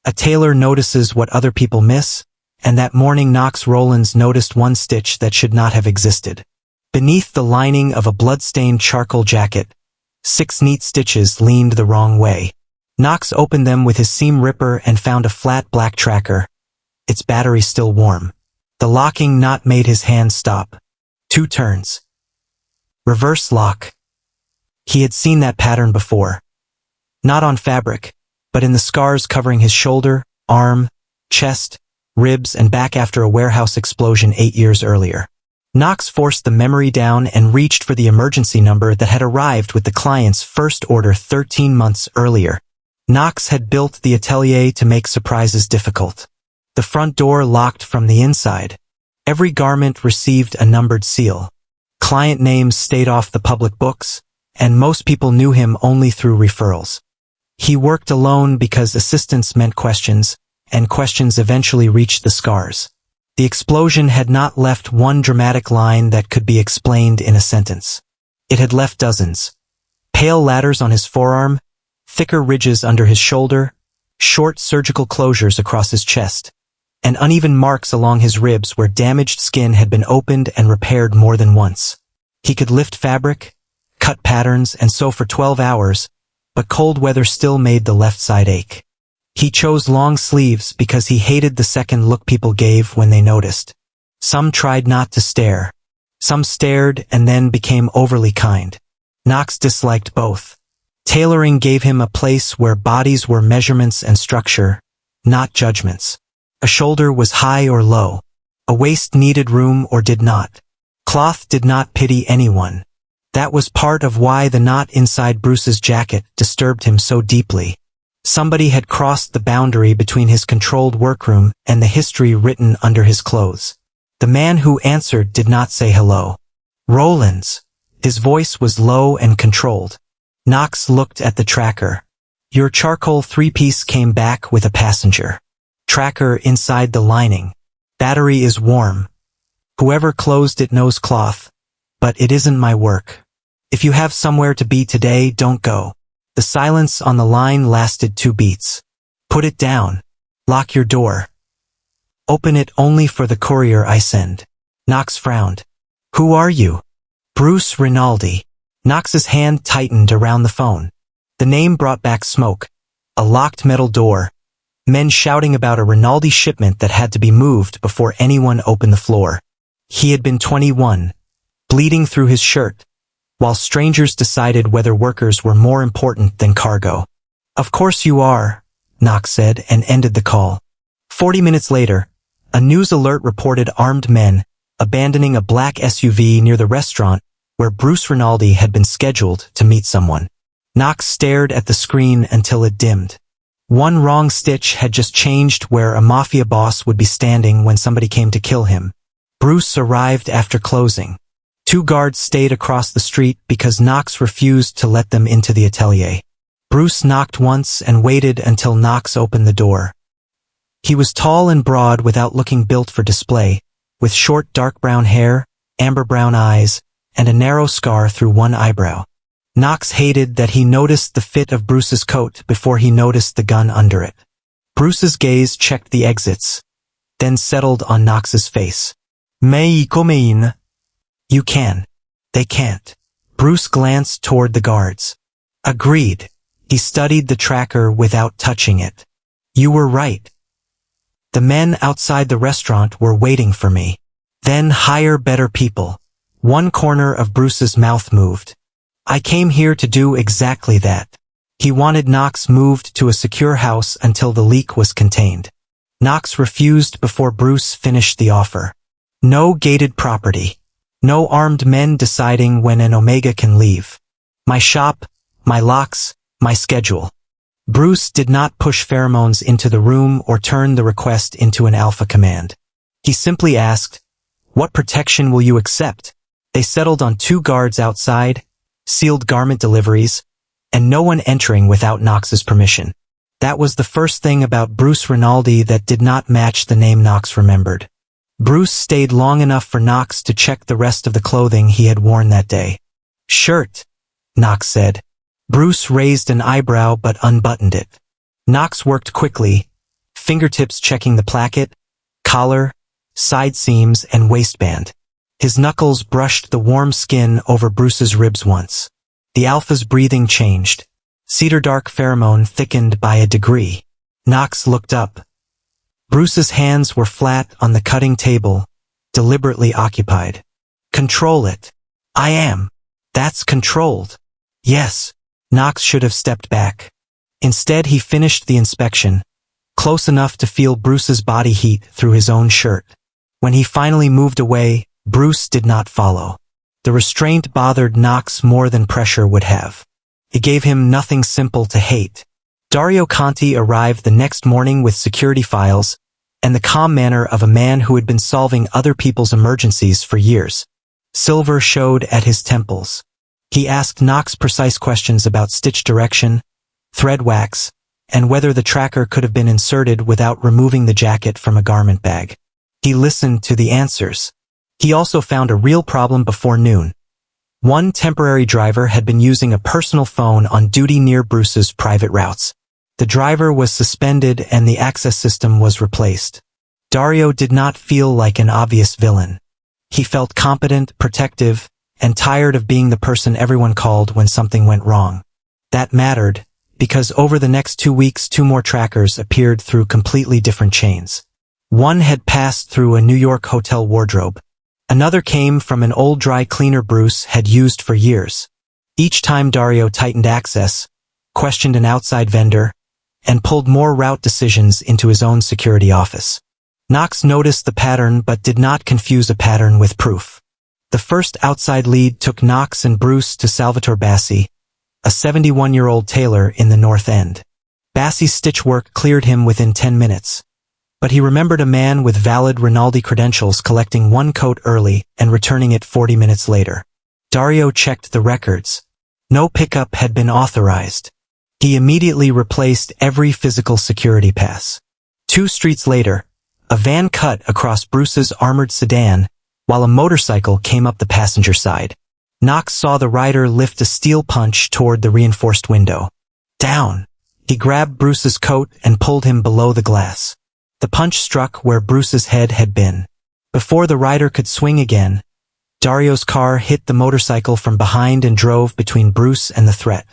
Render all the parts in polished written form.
A tailor notices what other people miss, and that morning Knox Rowlands noticed one stitch that should not have existed. Beneath the lining of a blood-stained charcoal jacket, 6 neat stitches leaned the wrong way. Knox opened them with his seam ripper and found a flat black tracker, its battery still warm. The locking knot made his hand stop. 2 turns. Reverse lock. He had seen that pattern before. Not on fabric, but in the scars covering his shoulder, arm, chest, ribs, and back after a warehouse explosion 8 years earlier. Knox forced the memory down and reached for the emergency number that had arrived with the client's first order 13 months earlier. Knox had built the atelier to make surprises difficult. The front door locked from the inside. Every garment received a numbered seal. Client names stayed off the public books, and most people knew him only through referrals. He worked alone because assistance meant questions, and questions eventually reached the scars. The explosion had not left one dramatic line that could be explained in a sentence. It had left dozens. Pale ladders on his forearm, thicker ridges under his shoulder, short surgical closures across his chest, and uneven marks along his ribs where damaged skin had been opened and repaired more than once. He could lift fabric, cut patterns, and sew for 12 hours, but cold weather still made the left side ache. He chose long sleeves because he hated the second look people gave when they noticed. Some tried not to stare. Some stared and then became overly kind. Knox disliked both. Tailoring gave him a place where bodies were measurements and structure, not judgments. A shoulder was high or low. A waist needed room or did not. Cloth did not pity anyone. That was part of why the knot inside Bruce's jacket disturbed him so deeply. Somebody had crossed the boundary between his controlled workroom and the history written under his clothes. The man who answered did not say hello. Rowlands. His voice was low and controlled. Knox looked at the tracker. Your charcoal 3-piece came back with a passenger. Tracker inside the lining. Battery is warm. Whoever closed it knows cloth, but it isn't my work. If you have somewhere to be today, don't go. The silence on the line lasted 2 beats. Put it down. Lock your door. Open it only for the courier I send. Knox frowned. Who are you? Bruce Rinaldi. Knox's hand tightened around the phone. The name brought back smoke. A locked metal door. Men shouting about a Rinaldi shipment that had to be moved before anyone opened the floor. He had been 21, bleeding through his shirt, while strangers decided whether workers were more important than cargo. Of course you are, Knox said and ended the call. 40 minutes later, a news alert reported armed men abandoning a black SUV near the restaurant where Bruce Rinaldi had been scheduled to meet someone. Knox stared at the screen until it dimmed. One wrong stitch had just changed where a Mafia boss would be standing when somebody came to kill him. Bruce arrived after closing. 2 guards stayed across the street because Knox refused to let them into the atelier. Bruce knocked once and waited until Knox opened the door. He was tall and broad without looking built for display, with short dark brown hair, amber brown eyes, and a narrow scar through one eyebrow. Knox hated that he noticed the fit of Bruce's coat before he noticed the gun under it. Bruce's gaze checked the exits, then settled on Knox's face. May I come in? You can. They can't. Bruce glanced toward the guards. Agreed. He studied the tracker without touching it. You were right. The men outside the restaurant were waiting for me. Then hire better people. One corner of Bruce's mouth moved. I came here to do exactly that. He wanted Knox moved to a secure house until the leak was contained. Knox refused before Bruce finished the offer. No gated property. No armed men deciding when an Omega can leave. My shop, my locks, my schedule. Bruce did not push pheromones into the room or turn the request into an alpha command. He simply asked, what protection will you accept? They settled on 2 guards outside, sealed garment deliveries, and no one entering without Knox's permission. That was the first thing about Bruce Rinaldi that did not match the name Knox remembered. Bruce stayed long enough for Knox to check the rest of the clothing he had worn that day. Shirt, Knox said. Bruce raised an eyebrow but unbuttoned it. Knox worked quickly, fingertips checking the placket, collar, side seams, and waistband. His knuckles brushed the warm skin over Bruce's ribs once. The Alpha's breathing changed. Cedar dark pheromone thickened by a degree. Knox looked up. Bruce's hands were flat on the cutting table, deliberately occupied. Control it. I am. That's controlled. Yes. Knox should have stepped back. Instead, he finished the inspection, close enough to feel Bruce's body heat through his own shirt. When he finally moved away, Bruce did not follow. The restraint bothered Knox more than pressure would have. It gave him nothing simple to hate. Dario Conti arrived the next morning with security files and the calm manner of a man who had been solving other people's emergencies for years. Silver showed at his temples. He asked Knox precise questions about stitch direction, thread wax, and whether the tracker could have been inserted without removing the jacket from a garment bag. He listened to the answers. He also found a real problem before noon. One temporary driver had been using a personal phone on duty near Bruce's private routes. The driver was suspended and the access system was replaced. Dario did not feel like an obvious villain. He felt competent, protective, and tired of being the person everyone called when something went wrong. That mattered, because over the next 2 weeks 2 more trackers appeared through completely different chains. One had passed through a New York hotel wardrobe. Another came from an old dry cleaner Bruce had used for years. Each time Dario tightened access, questioned an outside vendor, and pulled more route decisions into his own security office. Knox noticed the pattern but did not confuse a pattern with proof. The first outside lead took Knox and Bruce to Salvatore Bassi, a 71-year-old tailor in the North End. Bassi's stitch work cleared him within 10 minutes. But he remembered a man with valid Rinaldi credentials collecting one coat early and returning it 40 minutes later. Dario checked the records. No pickup had been authorized. He immediately replaced every physical security pass. 2 streets later, a van cut across Bruce's armored sedan, while a motorcycle came up the passenger side. Knox saw the rider lift a steel punch toward the reinforced window. Down! He grabbed Bruce's coat and pulled him below the glass. The punch struck where Bruce's head had been. Before the rider could swing again, Dario's car hit the motorcycle from behind and drove between Bruce and the threat.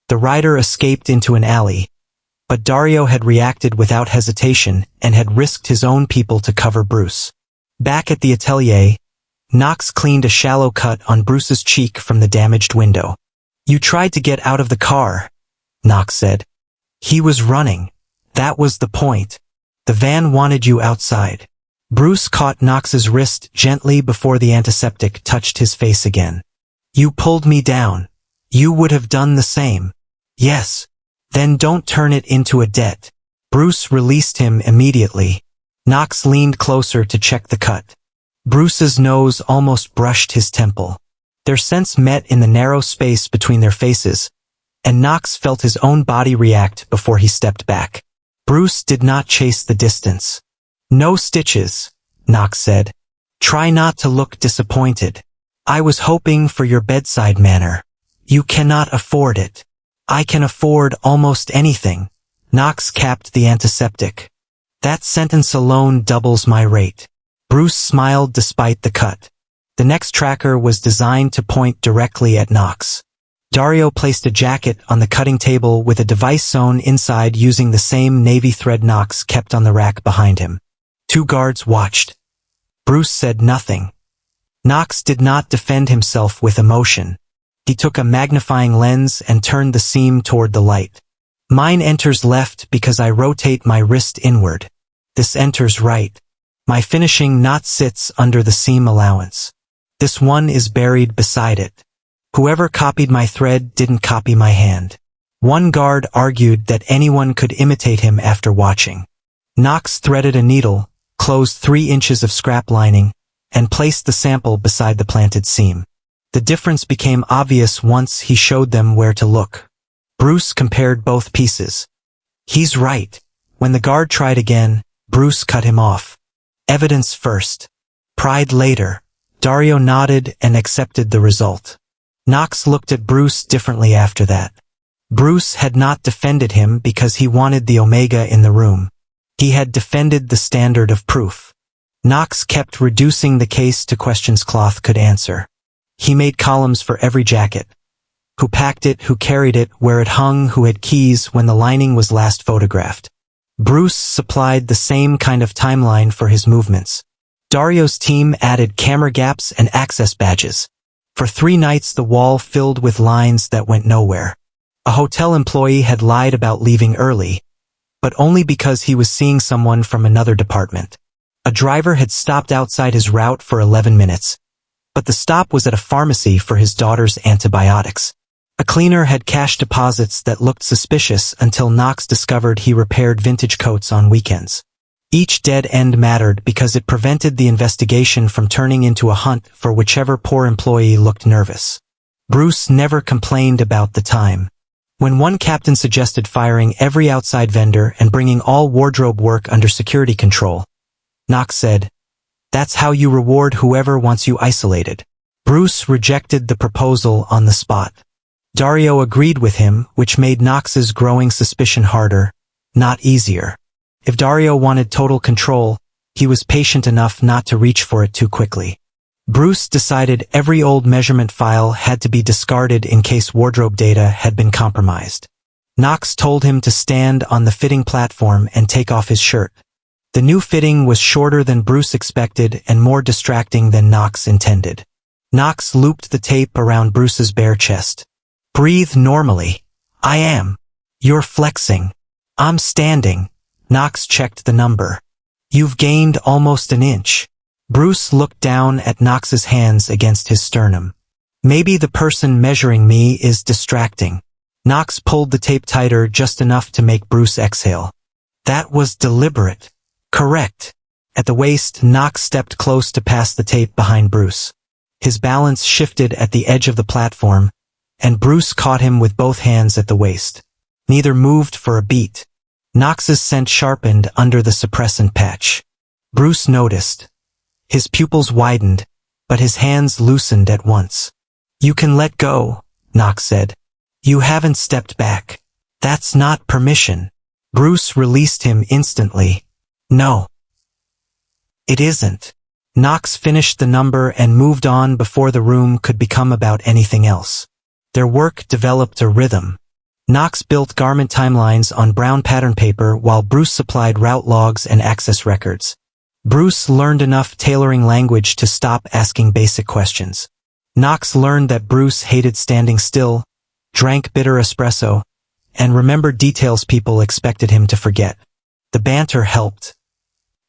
The rider escaped into an alley, but Dario had reacted without hesitation and had risked his own people to cover Bruce. Back at the atelier, Knox cleaned a shallow cut on Bruce's cheek from the damaged window. "You tried to get out of the car," Knox said. "He was running. That was the point. The van wanted you outside." Bruce caught Knox's wrist gently before the antiseptic touched his face again. "You pulled me down. You would have done the same." "Yes. Then don't turn it into a debt." Bruce released him immediately. Knox leaned closer to check the cut. Bruce's nose almost brushed his temple. Their scents met in the narrow space between their faces, and Knox felt his own body react before he stepped back. Bruce did not chase the distance. "No stitches," Knox said. "Try not to look disappointed. I was hoping for your bedside manner. You cannot afford it." "I can afford almost anything." Knox capped the antiseptic. "That sentence alone doubles my rate." Bruce smiled despite the cut. The next tracker was designed to point directly at Knox. Dario placed a jacket on the cutting table with a device sewn inside using the same navy thread Knox kept on the rack behind him. 2 guards watched. Bruce said nothing. Knox did not defend himself with emotion. He took a magnifying lens and turned the seam toward the light. "Mine enters left because I rotate my wrist inward. This enters right. My finishing knot sits under the seam allowance. This one is buried beside it. Whoever copied my thread didn't copy my hand." One guard argued that anyone could imitate him after watching. Knox threaded a needle, closed 3 inches of scrap lining, and placed the sample beside the planted seam. The difference became obvious once he showed them where to look. Bruce compared both pieces. "He's right." When the guard tried again, Bruce cut him off. "Evidence first. Pride later." Dario nodded and accepted the result. Knox looked at Bruce differently after that. Bruce had not defended him because he wanted the Omega in the room. He had defended the standard of proof. Knox kept reducing the case to questions Cloth could answer. He made columns for every jacket. Who packed it, who carried it, where it hung, who had keys when the lining was last photographed. Bruce supplied the same kind of timeline for his movements. Dario's team added camera gaps and access badges. For 3 nights the wall filled with lines that went nowhere. A hotel employee had lied about leaving early, but only because he was seeing someone from another department. A driver had stopped outside his route for 11 minutes, but the stop was at a pharmacy for his daughter's antibiotics. A cleaner had cash deposits that looked suspicious until Knox discovered he repaired vintage coats on weekends. Each dead end mattered because it prevented the investigation from turning into a hunt for whichever poor employee looked nervous. Bruce never complained about the time. When one captain suggested firing every outside vendor and bringing all wardrobe work under security control, Knox said, "That's how you reward whoever wants you isolated." Bruce rejected the proposal on the spot. Dario agreed with him, which made Knox's growing suspicion harder, not easier. If Dario wanted total control, he was patient enough not to reach for it too quickly. Bruce decided every old measurement file had to be discarded in case wardrobe data had been compromised. Knox told him to stand on the fitting platform and take off his shirt. The new fitting was shorter than Bruce expected and more distracting than Knox intended. Knox looped the tape around Bruce's bare chest. "Breathe normally." "I am." "You're flexing." "I'm standing." Knox checked the number. "You've gained almost an inch." Bruce looked down at Knox's hands against his sternum. "Maybe the person measuring me is distracting." Knox pulled the tape tighter just enough to make Bruce exhale. "That was deliberate." "Correct." At the waist, Knox stepped close to pass the tape behind Bruce. His balance shifted at the edge of the platform, and Bruce caught him with both hands at the waist. Neither moved for a beat. Knox's scent sharpened under the suppressant patch. Bruce noticed. His pupils widened, but his hands loosened at once. "You can let go," Knox said. "You haven't stepped back." "That's not permission." Bruce released him instantly. "No. It isn't." Knox finished the number and moved on before the room could become about anything else. Their work developed a rhythm. Knox built garment timelines on brown pattern paper while Bruce supplied route logs and access records. Bruce learned enough tailoring language to stop asking basic questions. Knox learned that Bruce hated standing still, drank bitter espresso, and remembered details people expected him to forget. The banter helped.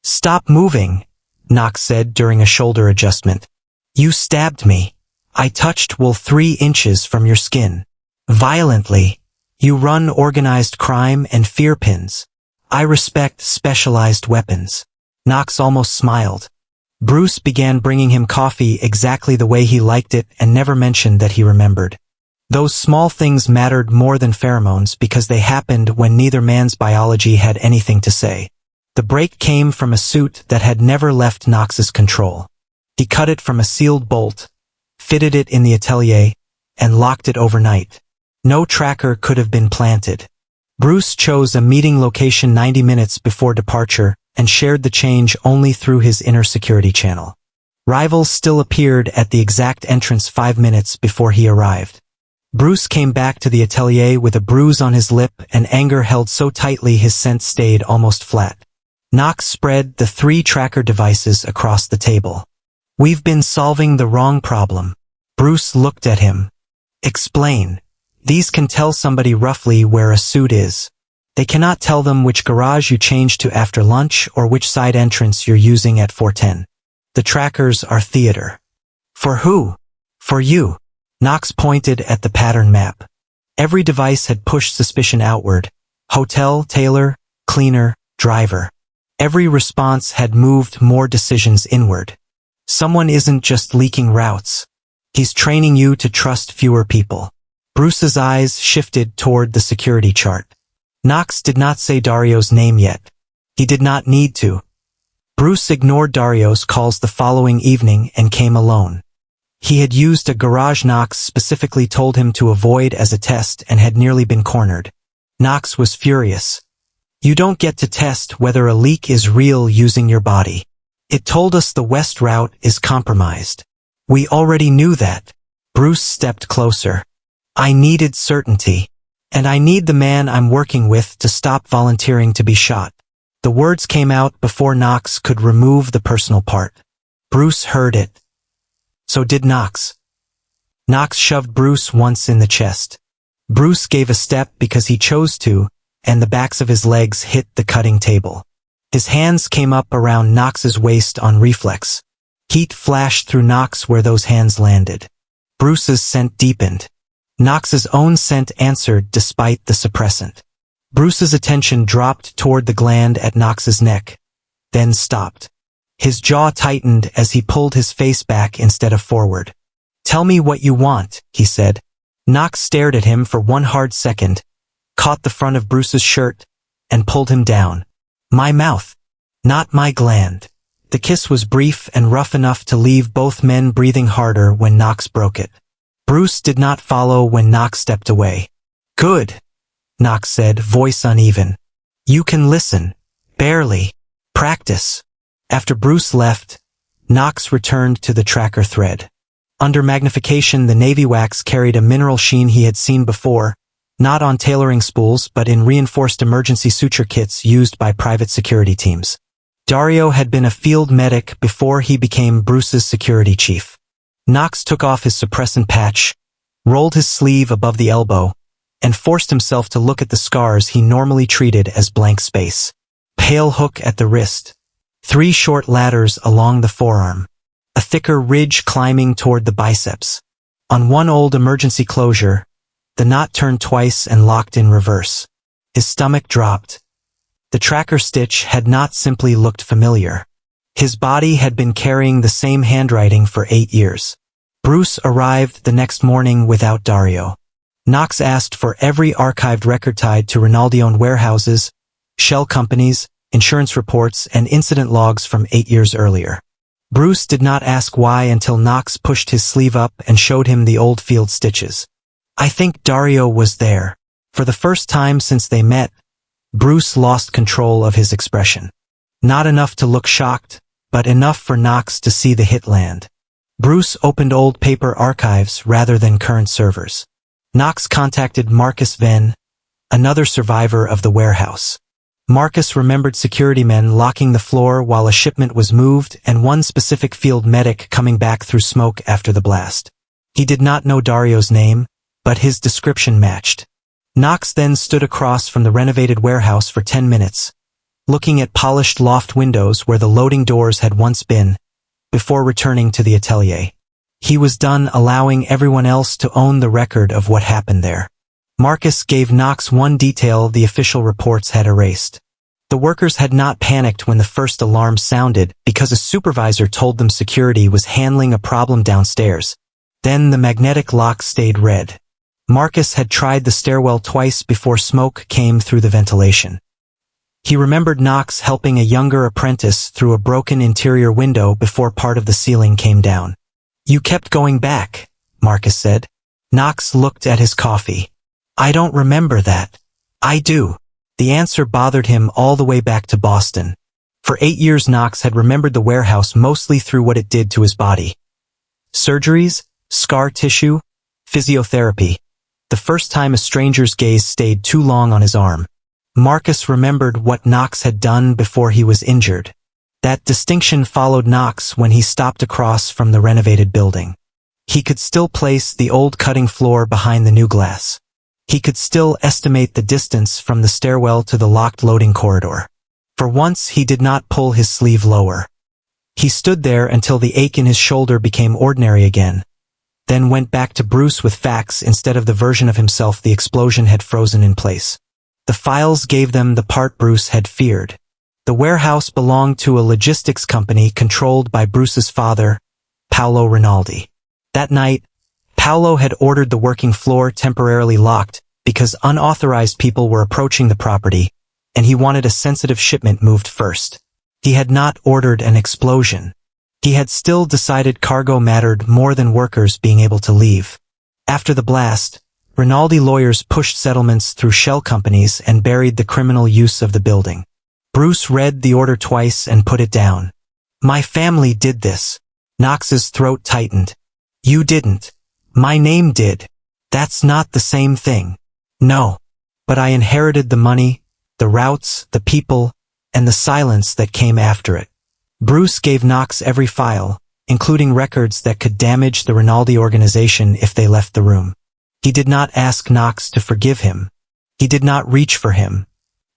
"Stop moving," Knox said during a shoulder adjustment. "You stabbed me. I touched wool 3 inches from your skin. Violently. You run organized crime and fear pins. I respect specialized weapons." Knox almost smiled. Bruce began bringing him coffee exactly the way he liked it and never mentioned that he remembered. Those small things mattered more than pheromones because they happened when neither man's biology had anything to say. The break came from a suit that had never left Knox's control. He cut it from a sealed bolt, fitted it in the atelier, and locked it overnight. No tracker could have been planted. Bruce chose a meeting location 90 minutes before departure and shared the change only through his inner security channel. Rivals still appeared at the exact entrance 5 minutes before he arrived. Bruce came back to the atelier with a bruise on his lip and anger held so tightly his scent stayed almost flat. Knox spread the 3 tracker devices across the table. "We've been solving the wrong problem." Bruce looked at him. "Explain." "These can tell somebody roughly where a suit is. They cannot tell them which garage you changed to after lunch or which side entrance you're using at 410. The trackers are theater." "For who?" "For you." Knox pointed at the pattern map. Every device had pushed suspicion outward. Hotel, tailor, cleaner, driver. Every response had moved more decisions inward. Someone isn't just leaking routes. He's training you to trust fewer people. Bruce's eyes shifted toward the security chart. Knox did not say Dario's name yet. He did not need to. Bruce ignored Dario's calls the following evening and came alone. He had used a garage Knox specifically told him to avoid as a test and had nearly been cornered. Knox was furious. You don't get to test whether a leak is real using your body. It told us the west route is compromised. We already knew that. Bruce stepped closer. I needed certainty. And I need the man I'm working with to stop volunteering to be shot. The words came out before Knox could remove the personal part. Bruce heard it. So did Knox. Knox shoved Bruce once in the chest. Bruce gave a step because he chose to, and the backs of his legs hit the cutting table. His hands came up around Knox's waist on reflex. Heat flashed through Knox where those hands landed. Bruce's scent deepened. Knox's own scent answered despite the suppressant. Bruce's attention dropped toward the gland at Knox's neck, then stopped. His jaw tightened as he pulled his face back instead of forward. Tell me what you want, he said. Knox stared at him for one hard second, caught the front of Bruce's shirt, and pulled him down. My mouth, not my gland. The kiss was brief and rough enough to leave both men breathing harder when Knox broke it. Bruce did not follow when Knox stepped away. Good, Knox said, voice uneven. You can listen. Barely. Practice. After Bruce left, Knox returned to the tracker thread. Under magnification, the Navy wax carried a mineral sheen he had seen before, not on tailoring spools but in reinforced emergency suture kits used by private security teams. Dario had been a field medic before he became Bruce's security chief. Knox took off his suppressant patch, rolled his sleeve above the elbow, and forced himself to look at the scars he normally treated as blank space. Pale hook at the wrist. 3 short ladders along the forearm. A thicker ridge climbing toward the biceps. On one old emergency closure, the knot turned twice and locked in reverse. His stomach dropped. The tracker stitch had not simply looked familiar. His body had been carrying the same handwriting for 8 years. Bruce arrived the next morning without Dario. Knox asked for every archived record tied to Rinaldi-owned warehouses, shell companies, insurance reports, and incident logs from 8 years earlier. Bruce did not ask why until Knox pushed his sleeve up and showed him the old field stitches. I think Dario was there. For the first time since they met, Bruce lost control of his expression. Not enough to look shocked, but enough for Knox to see the hit land. Bruce opened old paper archives rather than current servers. Knox contacted Marcus Venn, another survivor of the warehouse. Marcus remembered security men locking the floor while a shipment was moved and one specific field medic coming back through smoke after the blast. He did not know Dario's name, but his description matched. Knox then stood across from the renovated warehouse for 10 minutes, looking at polished loft windows where the loading doors had once been, before returning to the atelier. He was done allowing everyone else to own the record of what happened there. Marcus gave Knox one detail the official reports had erased. The workers had not panicked when the first alarm sounded because a supervisor told them security was handling a problem downstairs. Then the magnetic lock stayed red. Marcus had tried the stairwell twice before smoke came through the ventilation. He remembered Knox helping a younger apprentice through a broken interior window before part of the ceiling came down. You kept going back, Marcus said. Knox looked at his coffee. I don't remember that. I do. The answer bothered him all the way back to Boston. For 8 years Knox had remembered the warehouse mostly through what it did to his body. Surgeries, scar tissue, physiotherapy. The first time a stranger's gaze stayed too long on his arm. Marcus remembered what Knox had done before he was injured. That distinction followed Knox when he stopped across from the renovated building. He could still place the old cutting floor behind the new glass. He could still estimate the distance from the stairwell to the locked loading corridor. For once he did not pull his sleeve lower. He stood there until the ache in his shoulder became ordinary again, then went back to Bruce with facts instead of the version of himself the explosion had frozen in place. The files gave them the part Bruce had feared. The warehouse belonged to a logistics company controlled by Bruce's father, Paolo Rinaldi. That night, Paolo had ordered the working floor temporarily locked because unauthorized people were approaching the property, and he wanted a sensitive shipment moved first. He had not ordered an explosion. He had still decided cargo mattered more than workers being able to leave. After the blast, Rinaldi lawyers pushed settlements through shell companies and buried the criminal use of the building. Bruce read the order twice and put it down. My family did this. Knox's throat tightened. You didn't. My name did. That's not the same thing. No. But I inherited the money, the routes, the people, and the silence that came after it. Bruce gave Knox every file, including records that could damage the Rinaldi organization if they left the room. He did not ask Knox to forgive him. He did not reach for him.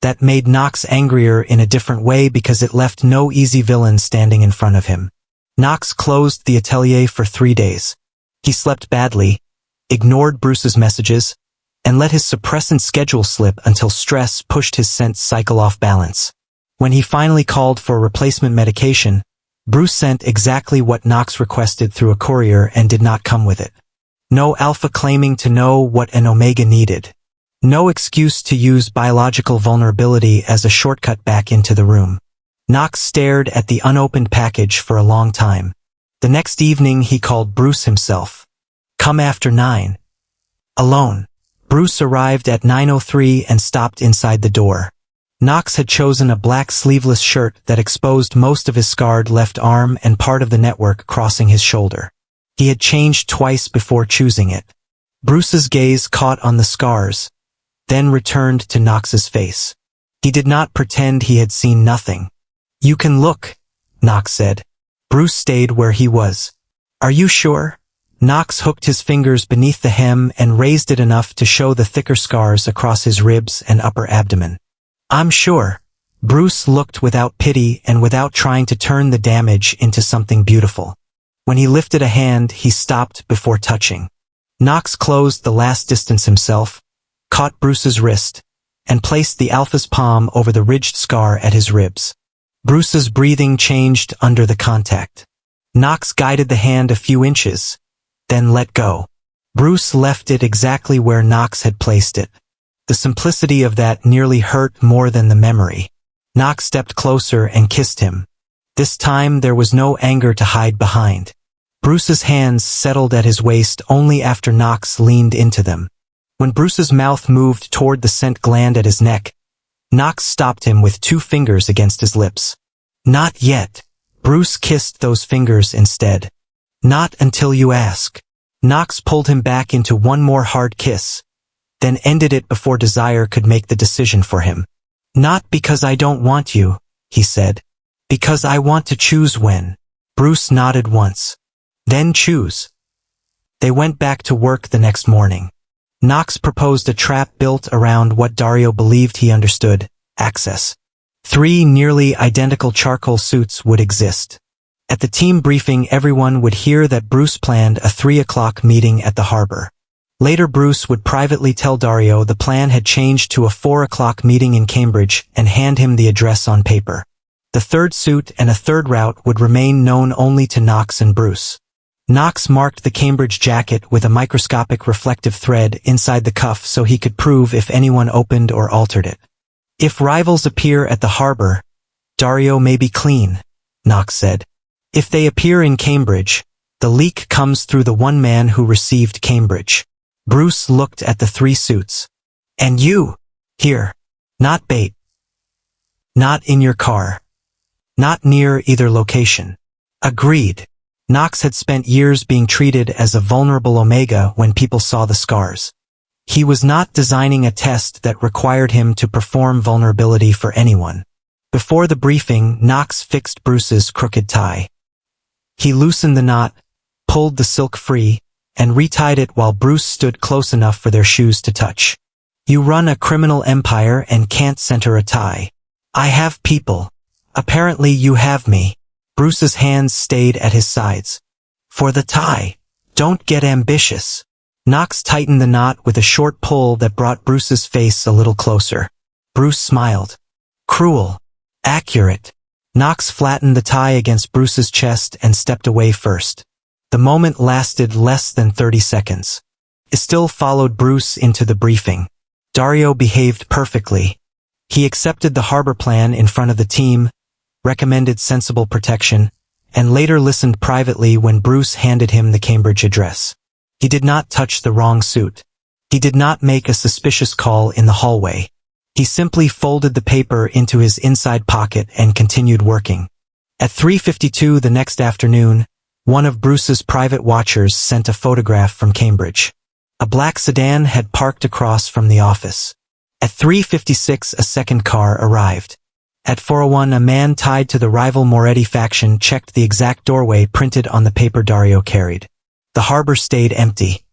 That made Knox angrier in a different way because it left no easy villain standing in front of him. Knox closed the atelier for 3 days. He slept badly, ignored Bruce's messages, and let his suppressant schedule slip until stress pushed his sense cycle off balance. When he finally called for replacement medication, Bruce sent exactly what Knox requested through a courier and did not come with it. No alpha claiming to know what an omega needed. No excuse to use biological vulnerability as a shortcut back into the room. Knox stared at the unopened package for a long time. The next evening he called Bruce himself. Come after 9. Alone. Bruce arrived at 9:03 and stopped inside the door. Knox had chosen a black sleeveless shirt that exposed most of his scarred left arm and part of the network crossing his shoulder. He had changed twice before choosing it. Bruce's gaze caught on the scars, then returned to Knox's face. He did not pretend he had seen nothing. You can look, Knox said. Bruce stayed where he was. Are you sure? Knox hooked his fingers beneath the hem and raised it enough to show the thicker scars across his ribs and upper abdomen. I'm sure. Bruce looked without pity and without trying to turn the damage into something beautiful. When he lifted a hand, he stopped before touching. Knox closed the last distance himself, caught Bruce's wrist, and placed the alpha's palm over the ridged scar at his ribs. Bruce's breathing changed under the contact. Knox guided the hand a few inches, then let go. Bruce left it exactly where Knox had placed it. The simplicity of that nearly hurt more than the memory. Knox stepped closer and kissed him. This time there was no anger to hide behind. Bruce's hands settled at his waist only after Knox leaned into them. When Bruce's mouth moved toward the scent gland at his neck, Knox stopped him with 2 fingers against his lips. Not yet. Bruce kissed those fingers instead. Not until you ask. Knox pulled him back into one more hard kiss, then ended it before desire could make the decision for him. Not because I don't want you, he said. Because I want to choose when. Bruce nodded once. Then choose. They went back to work the next morning. Knox proposed a trap built around what Dario believed he understood, access. 3 nearly identical charcoal suits would exist. At the team briefing, everyone would hear that Bruce planned a 3 o'clock meeting at the harbor. Later Bruce would privately tell Dario the plan had changed to a 4 o'clock meeting in Cambridge and hand him the address on paper. The 3rd suit and a 3rd route would remain known only to Knox and Bruce. Knox marked the Cambridge jacket with a microscopic reflective thread inside the cuff so he could prove if anyone opened or altered it. If rivals appear at the harbor, Dario may be clean, Knox said. If they appear in Cambridge, the leak comes through the one man who received Cambridge. Bruce looked at the 3 suits. And you? Here. Not bait. Not in your car. Not near either location. Agreed. Knox had spent years being treated as a vulnerable omega when people saw the scars. He was not designing a test that required him to perform vulnerability for anyone. Before the briefing, Knox fixed Bruce's crooked tie. He loosened the knot, pulled the silk free, and retied it while Bruce stood close enough for their shoes to touch. You run a criminal empire and can't center a tie. I have people. Apparently you have me. Bruce's hands stayed at his sides. For the tie. Don't get ambitious. Knox tightened the knot with a short pull that brought Bruce's face a little closer. Bruce smiled. Cruel. Accurate. Knox flattened the tie against Bruce's chest and stepped away first. The moment lasted less than 30 seconds. Estill followed Bruce into the briefing. Dario behaved perfectly. He accepted the harbor plan in front of the team, recommended sensible protection, and later listened privately when Bruce handed him the Cambridge address. He did not touch the wrong suit. He did not make a suspicious call in the hallway. He simply folded the paper into his inside pocket and continued working. At 3:52 the next afternoon, one of Bruce's private watchers sent a photograph from Cambridge. A black sedan had parked across from the office. At 3:56 a second car arrived. At 4:01 a man tied to the rival Moretti faction checked the exact doorway printed on the paper Dario carried. The harbor stayed empty.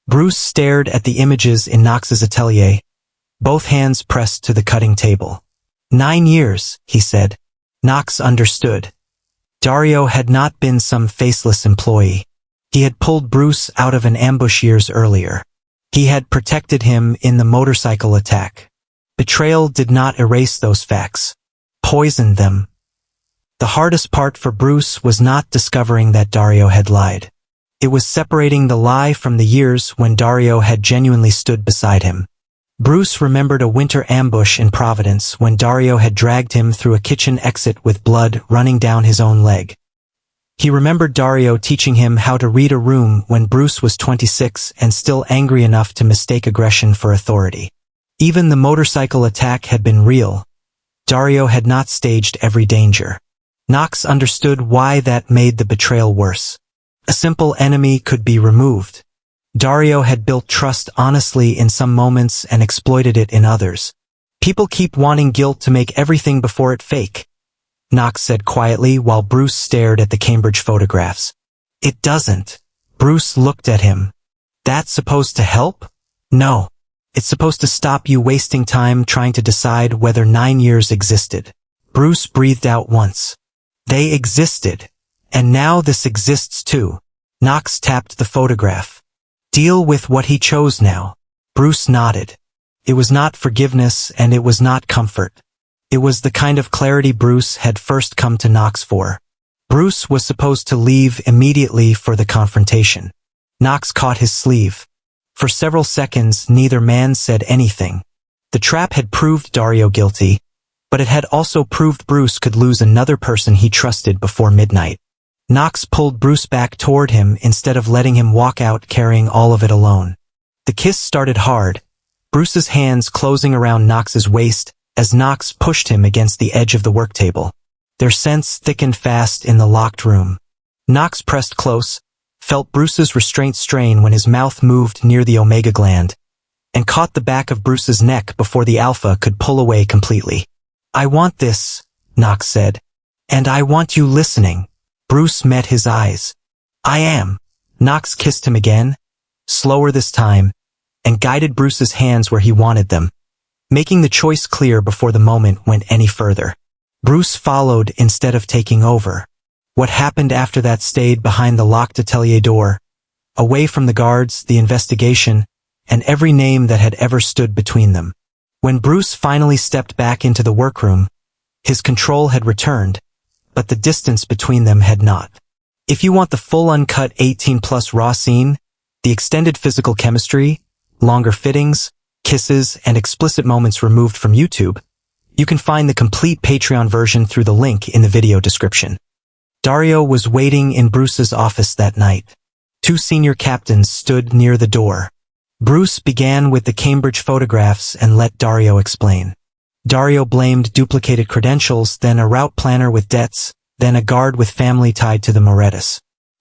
Bruce stared at the images in Knox's atelier, both hands pressed to the cutting table. 9 years, he said. Knox understood. Dario had not been some faceless employee. He had pulled Bruce out of an ambush years earlier. He had protected him in the motorcycle attack. Betrayal did not erase those facts. Poisoned them. The hardest part for Bruce was not discovering that Dario had lied. It was separating the lie from the years when Dario had genuinely stood beside him. Bruce remembered a winter ambush in Providence when Dario had dragged him through a kitchen exit with blood running down his own leg. He remembered Dario teaching him how to read a room when Bruce was 26 and still angry enough to mistake aggression for authority. Even the motorcycle attack had been real. Dario had not staged every danger. Knox understood why that made the betrayal worse. A simple enemy could be removed. Dario had built trust honestly in some moments and exploited it in others. People keep wanting guilt to make everything before it fake, Knox said quietly while Bruce stared at the Cambridge photographs. It doesn't. Bruce looked at him. That's supposed to help? No. It's supposed to stop you wasting time trying to decide whether 9 years existed. Bruce breathed out once. They existed. And now this exists too. Knox tapped the photograph. Deal with what he chose now. Bruce nodded. It was not forgiveness and it was not comfort. It was the kind of clarity Bruce had first come to Knox for. Bruce was supposed to leave immediately for the confrontation. Knox caught his sleeve. For several seconds, neither man said anything. The trap had proved Dario guilty, but it had also proved Bruce could lose another person he trusted before midnight. Knox pulled Bruce back toward him instead of letting him walk out carrying all of it alone. The kiss started hard, Bruce's hands closing around Knox's waist as Knox pushed him against the edge of the work table. Their scents thickened fast in the locked room. Knox pressed close, felt Bruce's restraint strain when his mouth moved near the omega gland, and caught the back of Bruce's neck before the alpha could pull away completely. I want this, Knox said. And I want you listening. Bruce met his eyes. I am. Knox kissed him again, slower this time, and guided Bruce's hands where he wanted them, making the choice clear before the moment went any further. Bruce followed instead of taking over. What happened after that stayed behind the locked atelier door, away from the guards, the investigation, and every name that had ever stood between them. When Bruce finally stepped back into the workroom, his control had returned, but the distance between them had not. If you want the full uncut 18+ raw scene, the extended physical chemistry, longer fittings, kisses, and explicit moments removed from YouTube, you can find the complete Patreon version through the link in the video description. Dario was waiting in Bruce's office that night. 2 senior captains stood near the door. Bruce began with the Cambridge photographs and let Dario explain. Dario blamed duplicated credentials, then a route planner with debts, then a guard with family tied to the Morettis.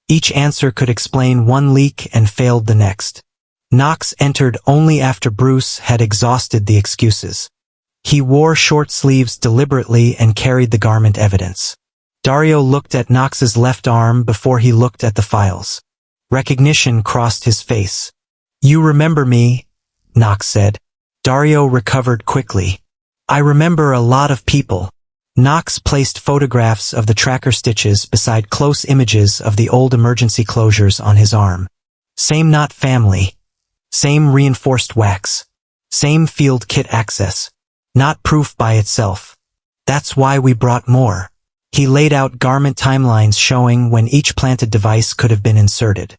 Each answer could explain one leak and failed the next. Knox entered only after Bruce had exhausted the excuses. He wore short sleeves deliberately and carried the garment evidence. Dario looked at Knox's left arm before he looked at the files. Recognition crossed his face. You remember me, Knox said. Dario recovered quickly. I remember a lot of people. Knox placed photographs of the tracker stitches beside close images of the old emergency closures on his arm. Same knot family. Same reinforced wax. Same field kit access. Not proof by itself. That's why we brought more. He laid out garment timelines showing when each planted device could have been inserted.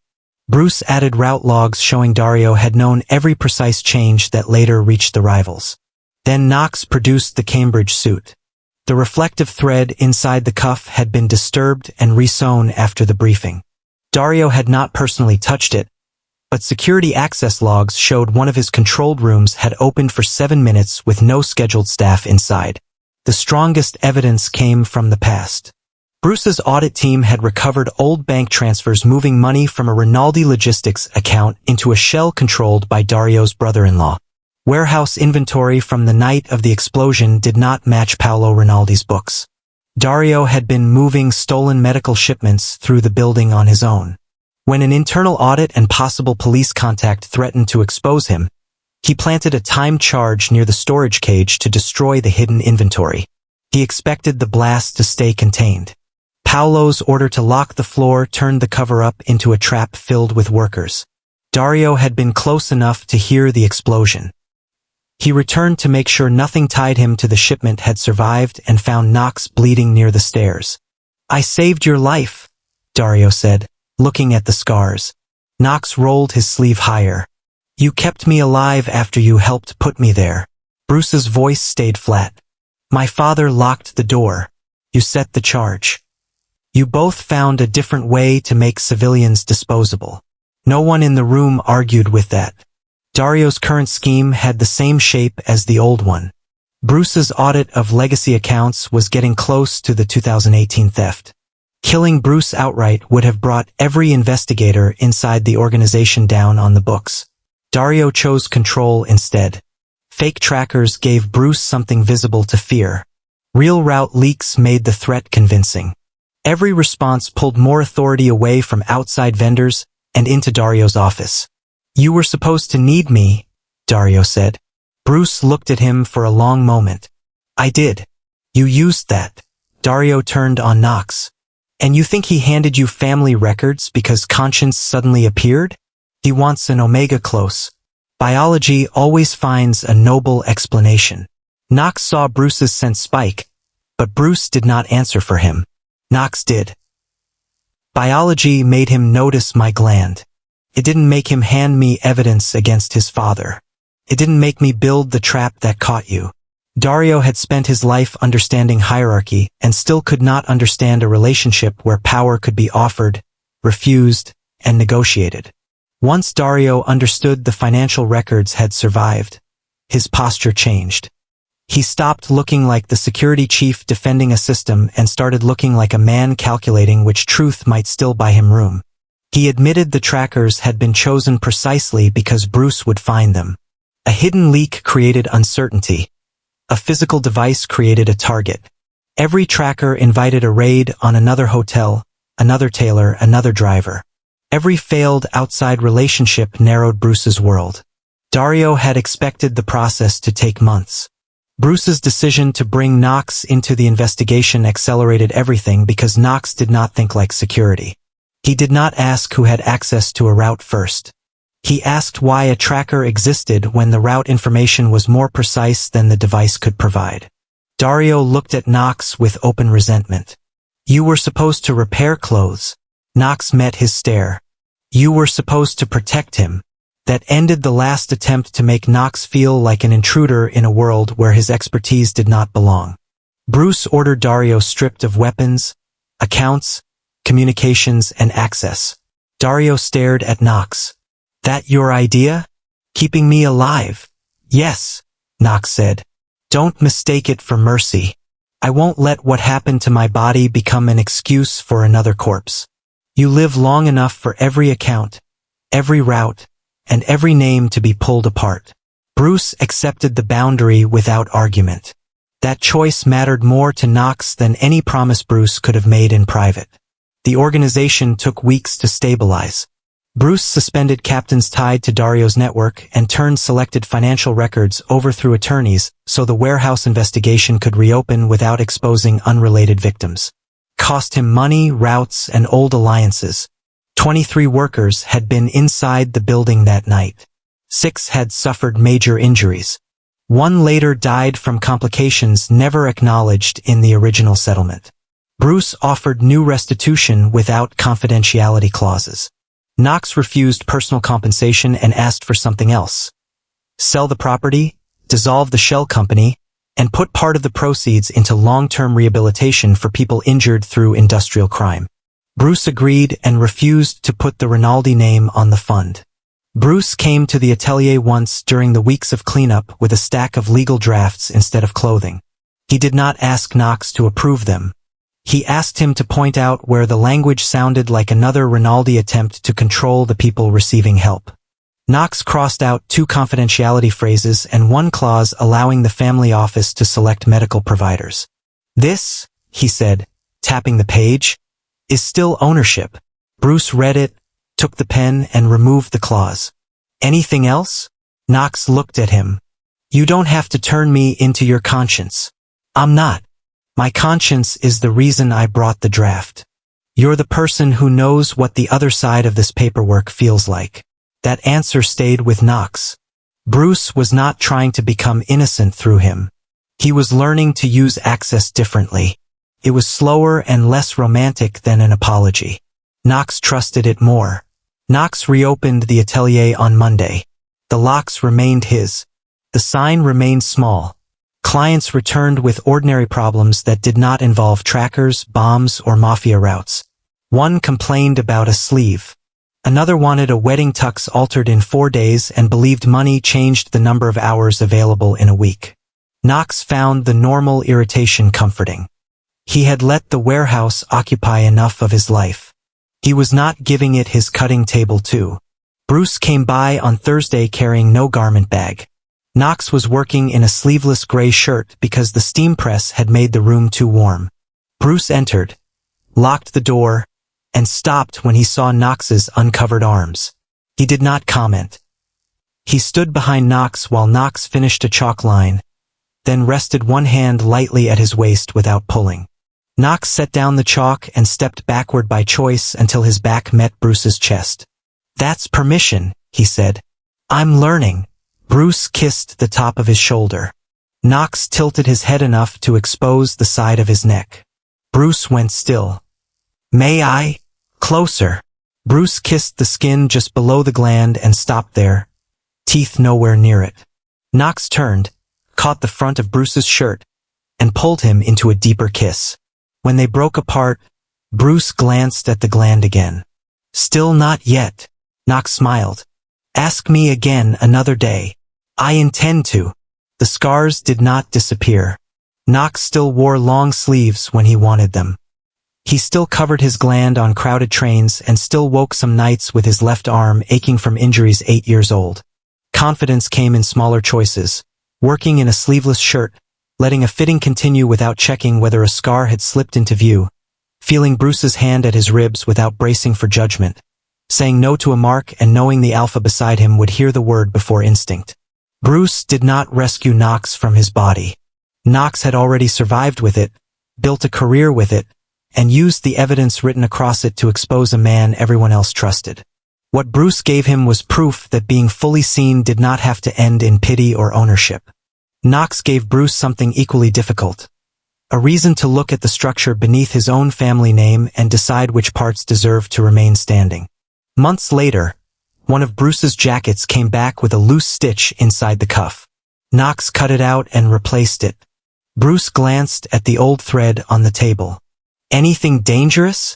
Bruce added route logs showing Dario had known every precise change that later reached the rivals. Then Knox produced the Cambridge suit. The reflective thread inside the cuff had been disturbed and resewn after the briefing. Dario had not personally touched it, but security access logs showed one of his controlled rooms had opened for 7 minutes with no scheduled staff inside. The strongest evidence came from the past. Bruce's audit team had recovered old bank transfers moving money from a Rinaldi Logistics account into a shell controlled by Dario's brother-in-law. Warehouse inventory from the night of the explosion did not match Paolo Rinaldi's books. Dario had been moving stolen medical shipments through the building on his own. When an internal audit and possible police contact threatened to expose him, he planted a timed charge near the storage cage to destroy the hidden inventory. He expected the blast to stay contained. Paolo's order to lock the floor turned the cover-up into a trap filled with workers. Dario had been close enough to hear the explosion. He returned to make sure nothing tied him to the shipment had survived and found Knox bleeding near the stairs. "I saved your life," Dario said, looking at the scars. Knox rolled his sleeve higher. "You kept me alive after you helped put me there." Bruce's voice stayed flat. "My father locked the door. You set the charge. You both found a different way to make civilians disposable." No one in the room argued with that. Dario's current scheme had the same shape as the old one. Bruce's audit of legacy accounts was getting close to the 2018 theft. Killing Bruce outright would have brought every investigator inside the organization down on the books. Dario chose control instead. Fake trackers gave Bruce something visible to fear. Real route leaks made the threat convincing. Every response pulled more authority away from outside vendors and into Dario's office. "You were supposed to need me," Dario said. Bruce looked at him for a long moment. "I did. You used that." Dario turned on Knox. "And you think he handed you family records because conscience suddenly appeared? He wants an omega close. Biology always finds a noble explanation." Knox saw Bruce's sense spike, but Bruce did not answer for him. Knox did. "Biology made him notice my gland. It didn't make him hand me evidence against his father. It didn't make me build the trap that caught you." Dario had spent his life understanding hierarchy and still could not understand a relationship where power could be offered, refused, and negotiated. Once Dario understood the financial records had survived, his posture changed. He stopped looking like the security chief defending a system and started looking like a man calculating which truth might still buy him room. He admitted the trackers had been chosen precisely because Bruce would find them. A hidden leak created uncertainty. A physical device created a target. Every tracker invited a raid on another hotel, another tailor, another driver. Every failed outside relationship narrowed Bruce's world. Dario had expected the process to take months. Bruce's decision to bring Knox into the investigation accelerated everything because Knox did not think like security. He did not ask who had access to a route first. He asked why a tracker existed when the route information was more precise than the device could provide. Dario looked at Knox with open resentment. "You were supposed to repair clothes." Knox met his stare. "You were supposed to protect him." That ended the last attempt to make Knox feel like an intruder in a world where his expertise did not belong. Bruce ordered Dario stripped of weapons, accounts, communications, and access. Dario stared at Knox. "That your idea? Keeping me alive?" "Yes," Knox said. "Don't mistake it for mercy. I won't let what happened to my body become an excuse for another corpse. You live long enough for every account, every route, and every name to be pulled apart." Bruce accepted the boundary without argument. That choice mattered more to Knox than any promise Bruce could have made in private. The organization took weeks to stabilize. Bruce suspended captains tied to Dario's network and turned selected financial records over through attorneys so the warehouse investigation could reopen without exposing unrelated victims. Cost him money, routes, and old alliances. 23 workers had been inside the building that night. 6 had suffered major injuries. 1 later died from complications never acknowledged in the original settlement. Bruce offered new restitution without confidentiality clauses. Knox refused personal compensation and asked for something else. Sell the property, dissolve the shell company, and put part of the proceeds into long-term rehabilitation for people injured through industrial crime. Bruce agreed and refused to put the Rinaldi name on the fund. Bruce came to the atelier once during the weeks of cleanup with a stack of legal drafts instead of clothing. He did not ask Knox to approve them. He asked him to point out where the language sounded like another Rinaldi attempt to control the people receiving help. Knox crossed out 2 confidentiality phrases and 1 clause allowing the family office to select medical providers. "This," he said, tapping the page, "is still ownership." Bruce read it, took the pen and removed the clause. "Anything else?" Knox looked at him. "You don't have to turn me into your conscience." "I'm not. My conscience is the reason I brought the draft. You're the person who knows what the other side of this paperwork feels like." That answer stayed with Knox. Bruce was not trying to become innocent through him. He was learning to use access differently. It was slower and less romantic than an apology. Knox trusted it more. Knox reopened the atelier on Monday. The locks remained his. The sign remained small. Clients returned with ordinary problems that did not involve trackers, bombs, or Mafia routes. One complained about a sleeve. Another wanted a wedding tux altered in 4 days and believed money changed the number of hours available in a week. Knox found the normal irritation comforting. He had let the warehouse occupy enough of his life. He was not giving it his cutting table too. Bruce came by on Thursday carrying no garment bag. Knox was working in a sleeveless gray shirt because the steam press had made the room too warm. Bruce entered, locked the door, and stopped when he saw Knox's uncovered arms. He did not comment. He stood behind Knox while Knox finished a chalk line, then rested one hand lightly at his waist without pulling. Knox set down the chalk and stepped backward by choice until his back met Bruce's chest. "That's permission," he said. "I'm learning." Bruce kissed the top of his shoulder. Knox tilted his head enough to expose the side of his neck. Bruce went still. "May I?" "Closer." Bruce kissed the skin just below the gland and stopped there, teeth nowhere near it. Knox turned, caught the front of Bruce's shirt, and pulled him into a deeper kiss. When they broke apart, Bruce glanced at the gland again. "Still not yet." Knox smiled. "Ask me again another day." "I intend to." The scars did not disappear. Knox still wore long sleeves when he wanted them. He still covered his gland on crowded trains and still woke some nights with his left arm aching from injuries 8 years old. Confidence came in smaller choices. Working in a sleeveless shirt, letting a fitting continue without checking whether a scar had slipped into view, feeling Bruce's hand at his ribs without bracing for judgment, saying no to a mark and knowing the alpha beside him would hear the word before instinct. Bruce did not rescue Knox from his body. Knox had already survived with it, built a career with it, and used the evidence written across it to expose a man everyone else trusted. What Bruce gave him was proof that being fully seen did not have to end in pity or ownership. Knox gave Bruce something equally difficult. A reason to look at the structure beneath his own family name and decide which parts deserved to remain standing. Months later, one of Bruce's jackets came back with a loose stitch inside the cuff. Knox cut it out and replaced it. Bruce glanced at the old thread on the table. "Anything dangerous?"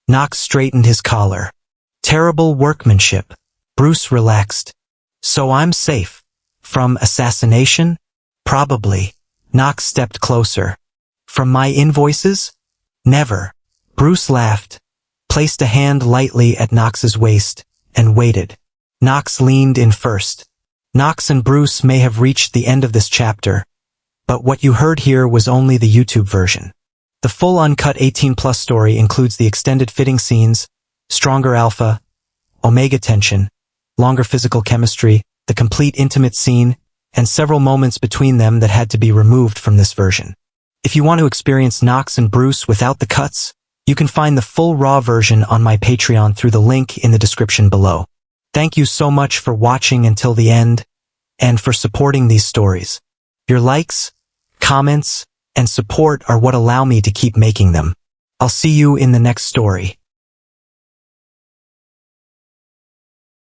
Knox straightened his collar. "Terrible workmanship." Bruce relaxed. "So I'm safe. From assassination?" "Probably." Knox stepped closer. "From my invoices?" "Never." Bruce laughed, placed a hand lightly at Knox's waist, and waited. Knox leaned in first. Knox and Bruce may have reached the end of this chapter, but what you heard here was only the YouTube version. The full uncut 18+ story includes the extended fitting scenes, stronger alpha, omega tension, longer physical chemistry, the complete intimate scene, and several moments between them that had to be removed from this version. If you want to experience Knox and Bruce without the cuts, you can find the full raw version on my Patreon through the link in the description below. Thank you so much for watching until the end, and for supporting these stories. Your likes, comments, and support are what allow me to keep making them. I'll see you in the next story.